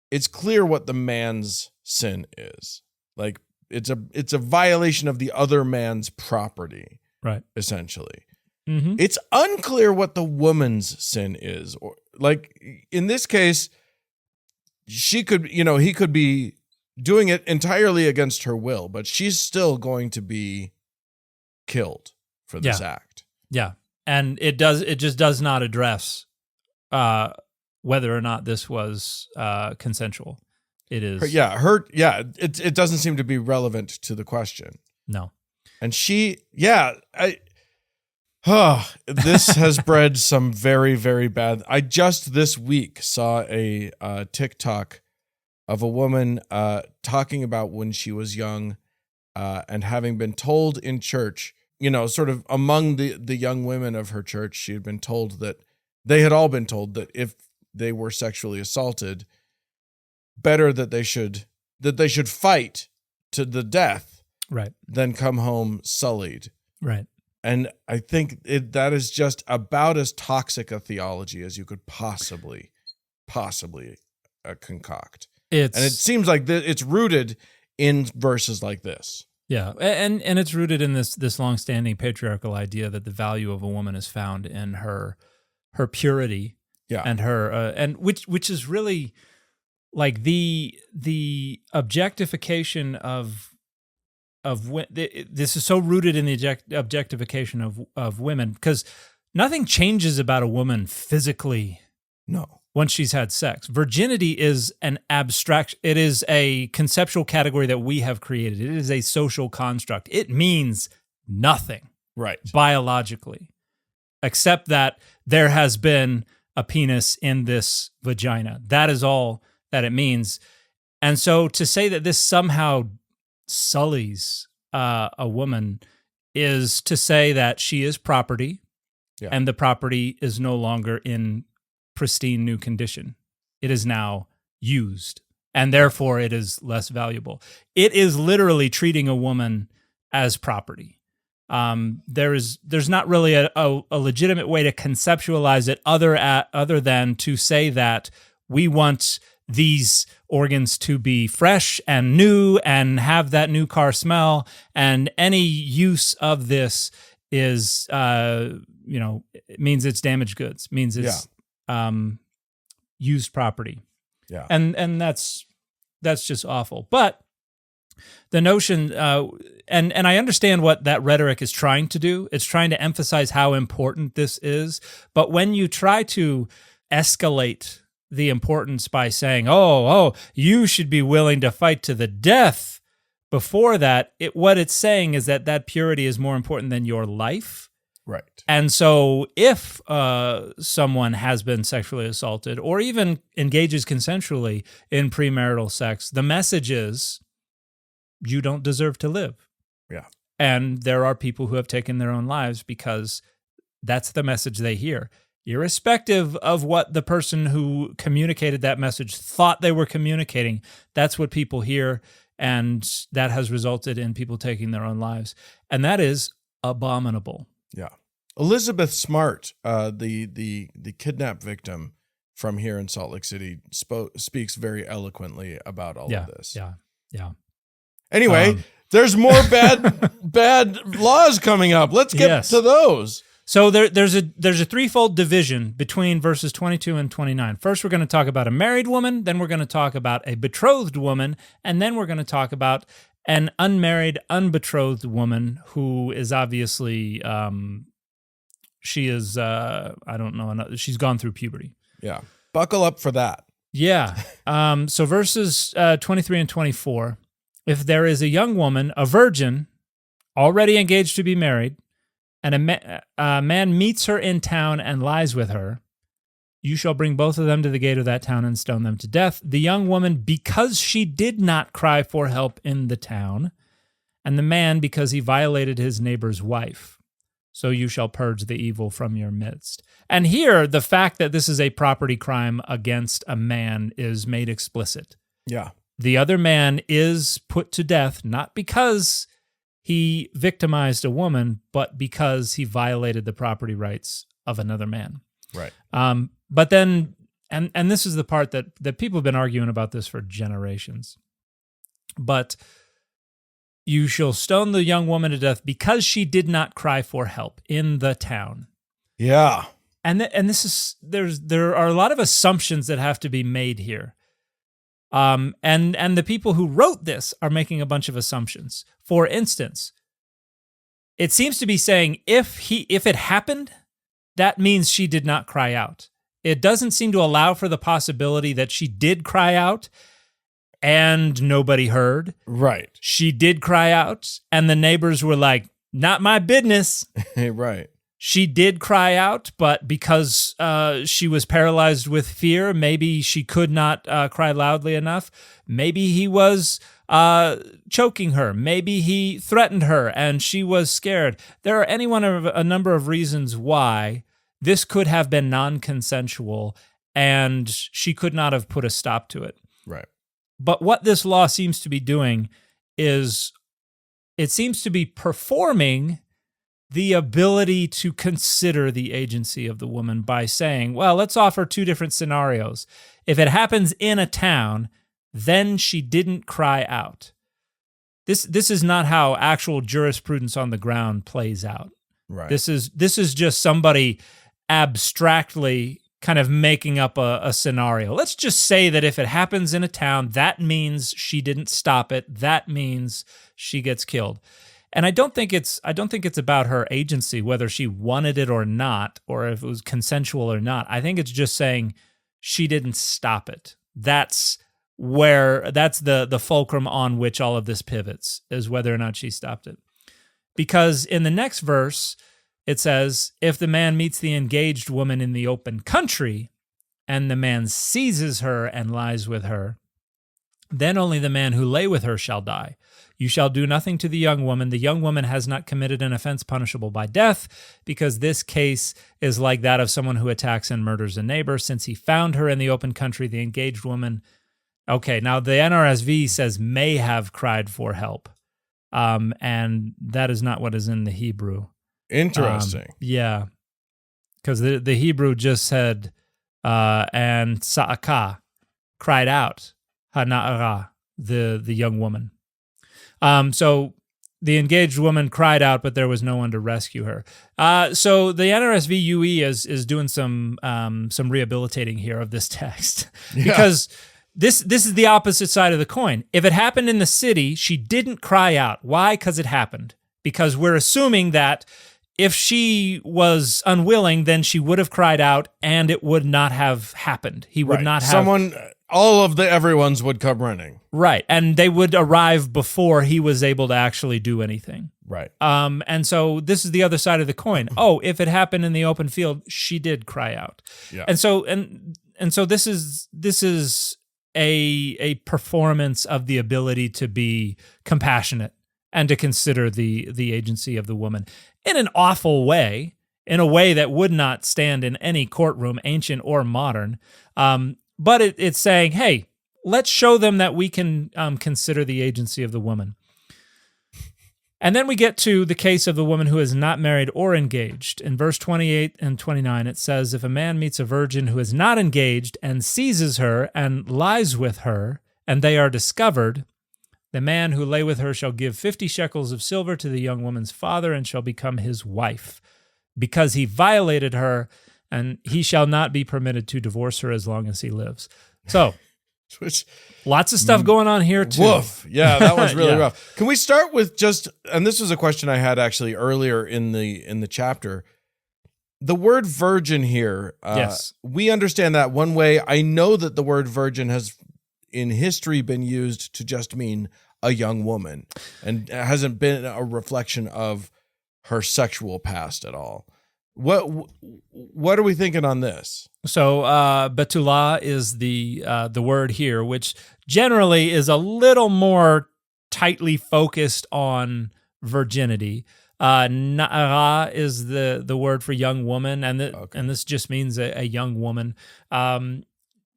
it's clear what the man's sin is. Like it's a violation of the other man's property, right? Essentially. Mm-hmm. It's unclear what the woman's sin is, or like in this case, he could be doing it entirely against her will, but she's still going to be killed for this act. Yeah. And it just does not address whether or not this was consensual. It is. It doesn't seem to be relevant to the question. No. And this has bred some very, very bad. I just this week saw a TikTok of a woman talking about when she was young and having been told in church, sort of among the young women of her church, she had been told that they had all been told that if they were sexually assaulted, better that they should fight to the death, right, than come home sullied, right. And I think that is just about as toxic a theology as you could possibly concoct. And it seems like it's rooted in verses like this. Yeah, and it's rooted in this longstanding patriarchal idea that the value of a woman is found in her purity, and her and which is really like the objectification of this is so rooted in the objectification of women, because nothing changes about a woman physically. No. Once she's had sex. Virginity is an abstract, it is a conceptual category that we have created. It is a social construct. It means nothing, right, biologically, except that there has been a penis in this vagina. That is all that it means. And so to say that this somehow sullies a woman is to say that she is property, and the property is no longer in pristine new condition. It is now used, and therefore it is less valuable. It is literally treating a woman as property. There's not really a legitimate way to conceptualize it other than to say that we want these organs to be fresh and new and have that new car smell, and any use of this is it means it's damaged goods, means it's used property. Yeah. And that's just awful. But the notion, and I understand what that rhetoric is trying to do. It's trying to emphasize how important this is. But when you try to escalate the importance by saying, oh, you should be willing to fight to the death before that, what it's saying is that purity is more important than your life. Right. And so if someone has been sexually assaulted or even engages consensually in premarital sex, the message is you don't deserve to live. Yeah. And there are people who have taken their own lives because that's the message they hear, irrespective of what the person who communicated that message thought they were communicating. That's what people hear, and that has resulted in people taking their own lives. And that is abominable. Yeah. Elizabeth Smart, the kidnap victim from here in Salt Lake City, speaks very eloquently about all of this. Yeah, yeah. Anyway, there's more bad laws coming up. Let's get to those. So there's a threefold division between verses 22 and 29. First, we're going to talk about a married woman, then we're going to talk about a betrothed woman, and then we're going to talk about an unmarried, unbetrothed woman who is obviously, she is, I don't know, she's gone through puberty. Yeah. Buckle up for that. Yeah. So verses 23 and 24, if there is a young woman, a virgin, already engaged to be married, and a man meets her in town and lies with her, you shall bring both of them to the gate of that town and stone them to death. The young woman, because she did not cry for help in the town, and the man, because he violated his neighbor's wife. So you shall purge the evil from your midst. And here, the fact that this is a property crime against a man is made explicit. Yeah. The other man is put to death, not because he victimized a woman, but because he violated the property rights of another man. Right. But then, and this is the part that people have been arguing about this for generations. But you shall stone the young woman to death because she did not cry for help in the town. Yeah. And this is there are a lot of assumptions that have to be made here. And the people who wrote this are making a bunch of assumptions. For instance, it seems to be saying if it happened, that means she did not cry out. It doesn't seem to allow for the possibility that she did cry out and nobody heard. Right. She did cry out and the neighbors were like, not my business. Right. She did cry out, but because she was paralyzed with fear, maybe she could not cry loudly enough. Maybe he was choking her. Maybe he threatened her and she was scared. There are a number of reasons why this could have been non-consensual and she could not have put a stop to it. Right. But what this law seems to be doing is it seems to be performing the ability to consider the agency of the woman by saying, well, let's offer two different scenarios. If it happens in a town, then she didn't cry out. This is not how actual jurisprudence on the ground plays out. Right. This is just somebody abstractly kind of making up a scenario. Let's just say that if it happens in a town, that means she didn't stop it. That means she gets killed. And I don't think it's about her agency, whether she wanted it or not, or if it was consensual or not. I think it's just saying she didn't stop it. That's the fulcrum on which all of this pivots, is whether or not she stopped it. Because in the next verse, it says, if the man meets the engaged woman in the open country, and the man seizes her and lies with her, then only the man who lay with her shall die. You shall do nothing to the young woman. The young woman has not committed an offense punishable by death, because this case is like that of someone who attacks and murders a neighbor, since he found her in the open country, the engaged woman. Okay, now the NRSV says may have cried for help, and that is not what is in the Hebrew. Interesting. Yeah, because the Hebrew just said, and Sa'aka cried out, Hana'ara, the young woman. So the engaged woman cried out, but there was no one to rescue her. So the NRSV UE is doing some rehabilitating here of this text, because this is the opposite side of the coin. If it happened in the city, she didn't cry out. Why? Because it happened. Because we're assuming that if she was unwilling, then she would have cried out, and it would not have happened. He would not have all of the everyone's would come running. Right. And they would arrive before he was able to actually do anything. Right. And so this is the other side of the coin. Oh, if it happened in the open field, she did cry out. Yeah. And so this is a performance of the ability to be compassionate and to consider the agency of the woman in an awful way, in a way that would not stand in any courtroom, ancient or modern. But it's saying, hey, let's show them that we can consider the agency of the woman. And then we get to the case of the woman who is not married or engaged. In verse 28 and 29, it says, if a man meets a virgin who is not engaged and seizes her and lies with her, and they are discovered, the man who lay with her shall give 50 shekels of silver to the young woman's father and shall become his wife. because he violated her, and he shall not be permitted to divorce her as long as he lives. So, lots of stuff going on here too. Woof. Yeah, that was really Yeah. rough. Can we start with just, and this was a question I had actually earlier in the chapter. The word virgin here, Yes. we understand that one way. I know that the word virgin has in history been used to just mean a young woman, and it hasn't been a reflection of her sexual past at all. What are we thinking on this? So Betula is the word here, which generally is a little more tightly focused on virginity. Na'ara is the word for young woman, and this just means a young woman.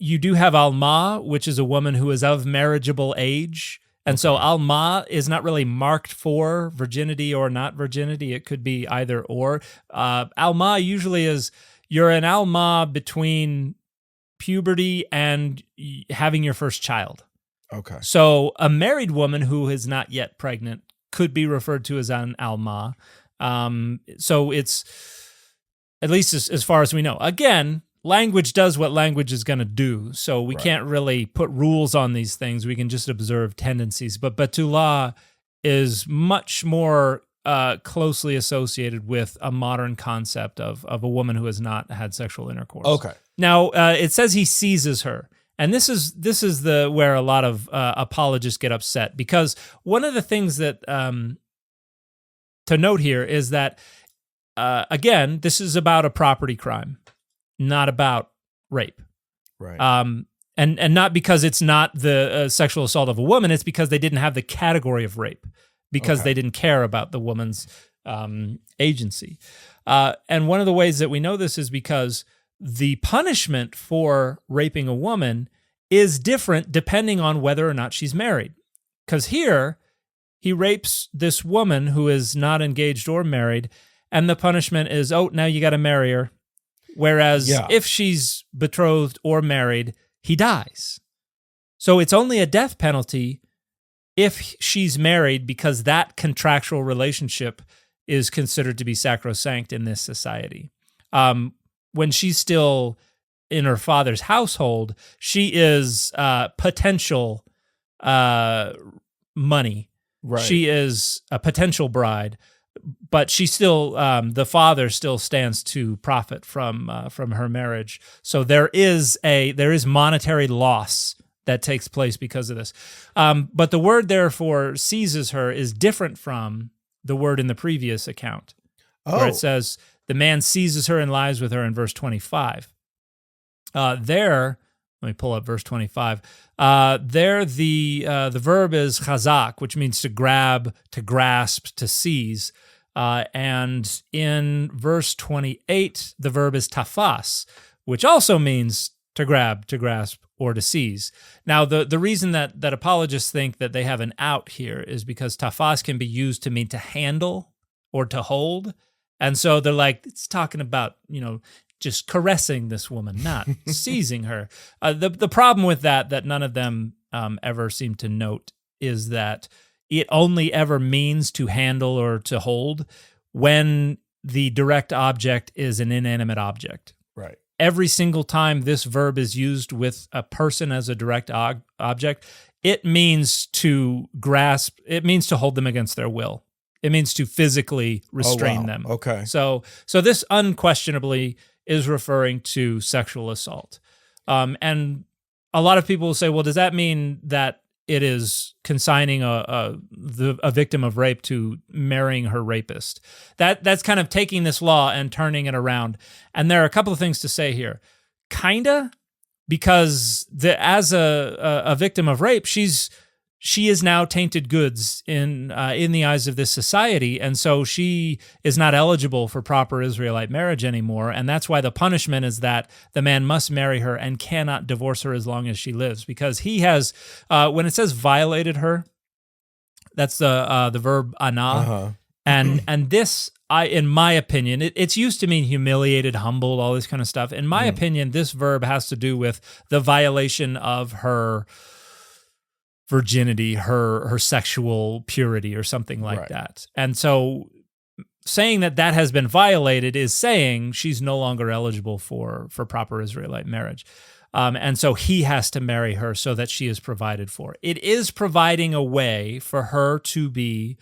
You do have Alma, which is a woman who is of marriageable age. And so Alma is not really marked for virginity or not virginity. It could be either or. Alma usually is, you're an Alma between puberty and having your first child. Okay. So a married woman who is not yet pregnant could be referred to as an Alma. So it's, at least as far as we know. Again, language does what language is going to do, so we can't really put rules on these things. We can just observe tendencies. But Betula is much more closely associated with a modern concept of a woman who has not had sexual intercourse. Okay. Now, it says he seizes her. And this is where a lot of apologists get upset, because one of the things that to note here is that, again, this is about a property crime, not about rape. Right. And not because it's not the sexual assault of a woman, it's because they didn't have the category of rape, because they didn't care about the woman's agency. And one of the ways that we know this is because the punishment for raping a woman is different depending on whether or not she's married. Because here, he rapes this woman who is not engaged or married, and the punishment is, now you got to marry her. Whereas if she's betrothed or married, he dies. So it's only a death penalty if she's married, because that contractual relationship is considered to be sacrosanct in this society. When she's still in her father's household, she is potential money. Right. She is a potential bride, but she still, the father still stands to profit from her marriage. So there is monetary loss that takes place because of this. But the word therefore seizes her is different from the word in the previous account, where it says the man seizes her and lies with her in verse 25. There, let me pull up verse 25. There, the verb is chazak, which means to grab, to grasp, to seize. And in verse 28, the verb is tafas, which also means to grab, to grasp, or to seize. Now, the reason that apologists think that they have an out here is because tafas can be used to mean to handle or to hold. And so they're like, it's talking about, just caressing this woman, not seizing her. The problem with that none of them ever seem to note is that it only ever means to handle or to hold when the direct object is an inanimate object. Right. Every single time this verb is used with a person as a direct object, it means to grasp, it means to hold them against their will. It means to physically restrain them. Okay. So this unquestionably is referring to sexual assault. And a lot of people will say, well, does that mean that it is consigning a victim of rape to marrying her rapist? That's kind of taking this law and turning it around. And there are a couple of things to say here. Kinda, because as a victim of rape, she is now tainted goods in the eyes of this society, and so she is not eligible for proper Israelite marriage anymore, and that's why the punishment is that the man must marry her and cannot divorce her as long as she lives, because he has, when it says violated her, that's the verb ana, and this, in my opinion, it's used to mean humiliated, humbled, all this kind of stuff. In my opinion, this verb has to do with the violation of her virginity, her sexual purity, or something like that. And so saying that has been violated is saying she's no longer eligible for proper Israelite marriage. And so he has to marry her so that she is provided for. It is providing a way for her to be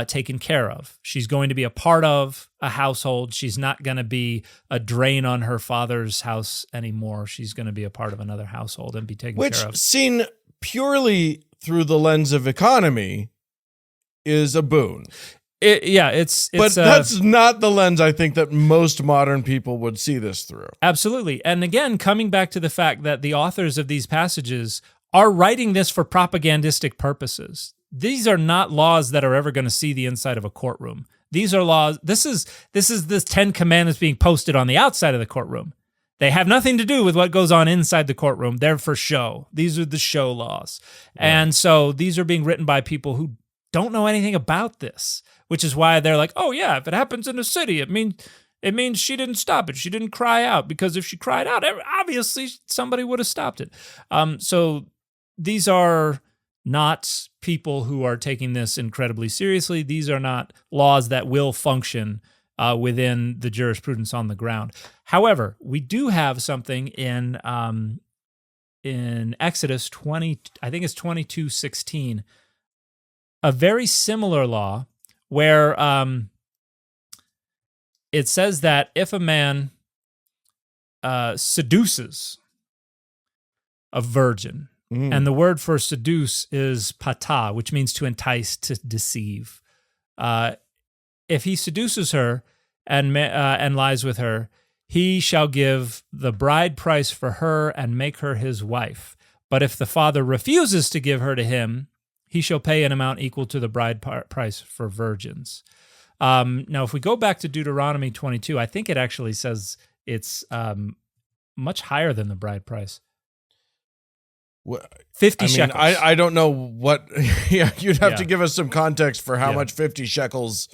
taken care of. She's going to be a part of a household. She's not going to be a drain on her father's house anymore. She's going to be a part of another household and be taken care of. Which, seen purely through the lens of economy, is a boon. But that's not the lens I think that most modern people would see this through. Absolutely. And again, coming back to the fact that the authors of these passages are writing this for propagandistic purposes. These are not laws that are ever going to see the inside of a courtroom. These are laws. This is the 10 Commandments being posted on the outside of the courtroom. They have nothing to do with what goes on inside the courtroom. They're for show. These are the show laws. Right. And so these are being written by people who don't know anything about this, which is why they're like, oh yeah, if it happens in a city, it means she didn't stop it. She didn't cry out, because if she cried out, obviously somebody would have stopped it. So these are not people who are taking this incredibly seriously. These are not laws that will function within the jurisprudence on the ground. However, we do have something in Exodus 20, I think it's 22:16, a very similar law where it says that if a man seduces a virgin, and the word for seduce is patah, which means to entice, to deceive. If he seduces her and lies with her, he shall give the bride price for her and make her his wife. But if the father refuses to give her to him, he shall pay an amount equal to the bride price for virgins. Now, if we go back to Deuteronomy 22, I think it actually says it's much higher than the bride price. 50 shekels. I don't know what. Yeah, you'd have to give us some context for how much 50 shekels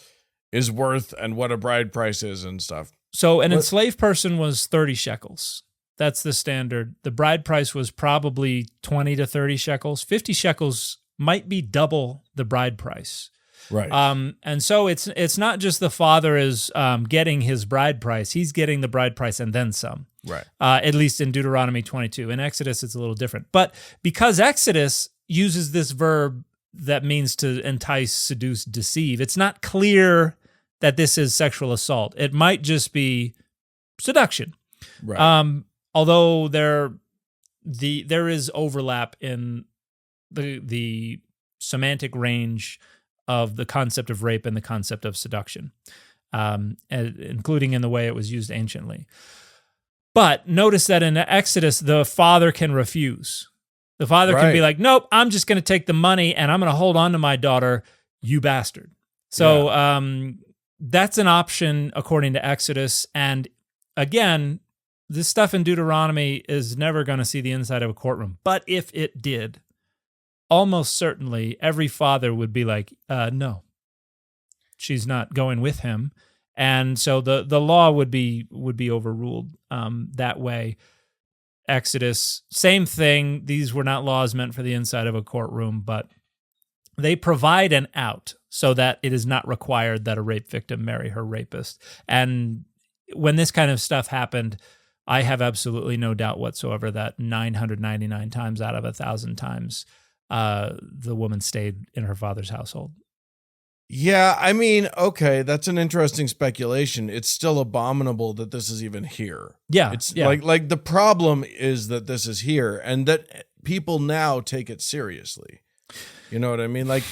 is worth and what a bride price is and stuff. So an enslaved person was 30 shekels. That's the standard. The bride price was probably 20 to 30 shekels. 50 shekels might be double the bride price. Right. And so it's not just the father is getting his bride price. He's getting the bride price and then some. Right. At least in Deuteronomy 22. In Exodus, it's a little different. But because Exodus uses this verb that means to entice, seduce, deceive, it's not clear that this is sexual assault. It might just be seduction. Right. Although there is overlap in the semantic range of the concept of rape and the concept of seduction, including in the way it was used anciently. But notice that in Exodus, the father can refuse. The father can be like, nope, I'm just going to take the money and I'm going to hold on to my daughter, you bastard. So that's an option according to Exodus. And again, this stuff in Deuteronomy is never going to see the inside of a courtroom. But if it did, almost certainly every father would be like, no, she's not going with him. And so the law would be overruled that way. Exodus, same thing. These were not laws meant for the inside of a courtroom, but they provide an out so that it is not required that a rape victim marry her rapist. And when this kind of stuff happened, I have absolutely no doubt whatsoever that 999 times out of 1,000 times, the woman stayed in her father's household. Yeah, I mean, okay, that's an interesting speculation. It's still abominable that this is even here. Yeah, it's like the problem is that this is here and that people now take it seriously. You know what I mean? Like,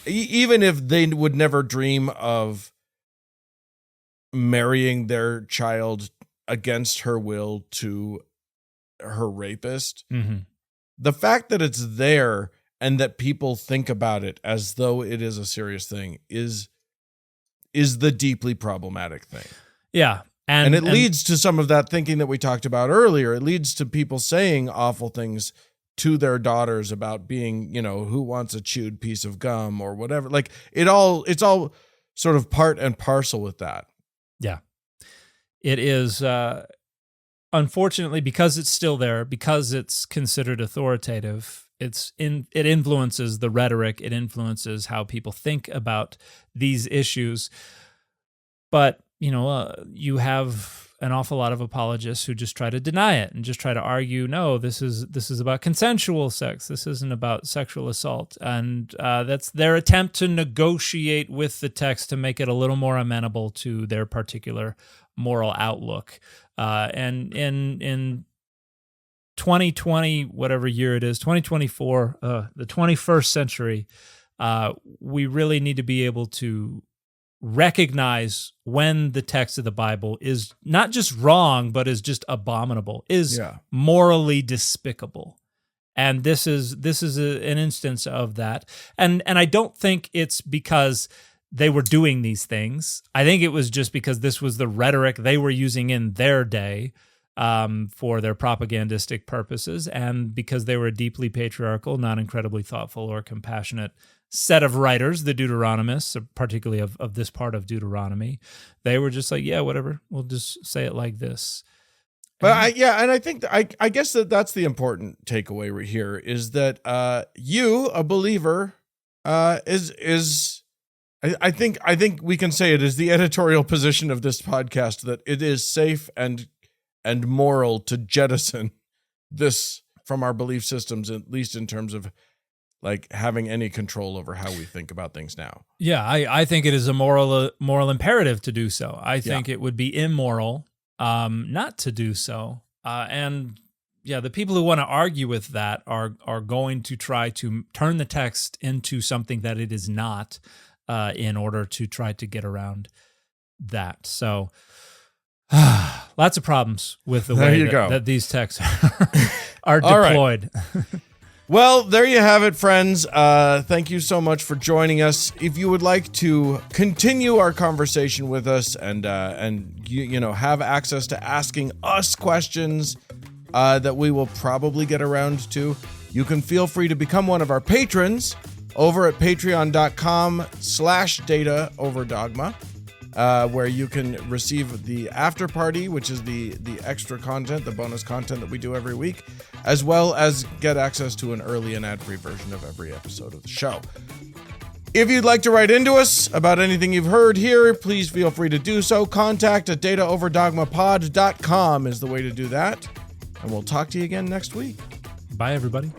even if they would never dream of marrying their child against her will to her rapist, the fact that it's there and that people think about it as though it is a serious thing is the deeply problematic thing. Yeah. And it leads to some of that thinking that we talked about earlier. It leads to people saying awful things to their daughters about being, who wants a chewed piece of gum or whatever. Like it's all sort of part and parcel with that. Yeah. It is, unfortunately, because it's still there, because it's considered authoritative, it influences the rhetoric. It influences how people think about these issues. But, you have an awful lot of apologists who just try to deny it and just try to argue, no, this is about consensual sex. This isn't about sexual assault. And that's their attempt to negotiate with the text to make it a little more amenable to their particular moral outlook. And in 2020, whatever year it is, 2024, the 21st century, we really need to be able to recognize when the text of the Bible is not just wrong, but is just abominable, is morally despicable. And this is an instance of that. And I don't think it's because they were doing these things. I think it was just because this was the rhetoric they were using in their day for their propagandistic purposes, and because they were a deeply patriarchal, not incredibly thoughtful or compassionate set of writers, the Deuteronomists, particularly of this part of Deuteronomy. They were just like, yeah, whatever, we'll just say it like this. But I think I guess that's the important takeaway right here is that you, a believer, is I think we can say it is the editorial position of this podcast that it is safe and moral to jettison this from our belief systems, at least in terms of like having any control over how we think about things now. Yeah, I think it is a moral imperative to do so. I think it would be immoral not to do so. And the people who want to argue with that are going to try to turn the text into something that it is not in order to try to get around that. So lots of problems with the way that these texts are deployed. Right. Well, there you have it, friends. Thank you so much for joining us. If you would like to continue our conversation with us and have access to asking us questions that we will probably get around to, you can feel free to become one of our patrons over at patreon.com/Data Over Dogma. Where you can receive the after party, which is the extra content, the bonus content that we do every week, as well as get access to an early and ad-free version of every episode of the show. If you'd like to write into us about anything you've heard here, please feel free to do so. Contact at dataoverdogmapod.com is the way to do that. And we'll talk to you again next week. Bye, everybody.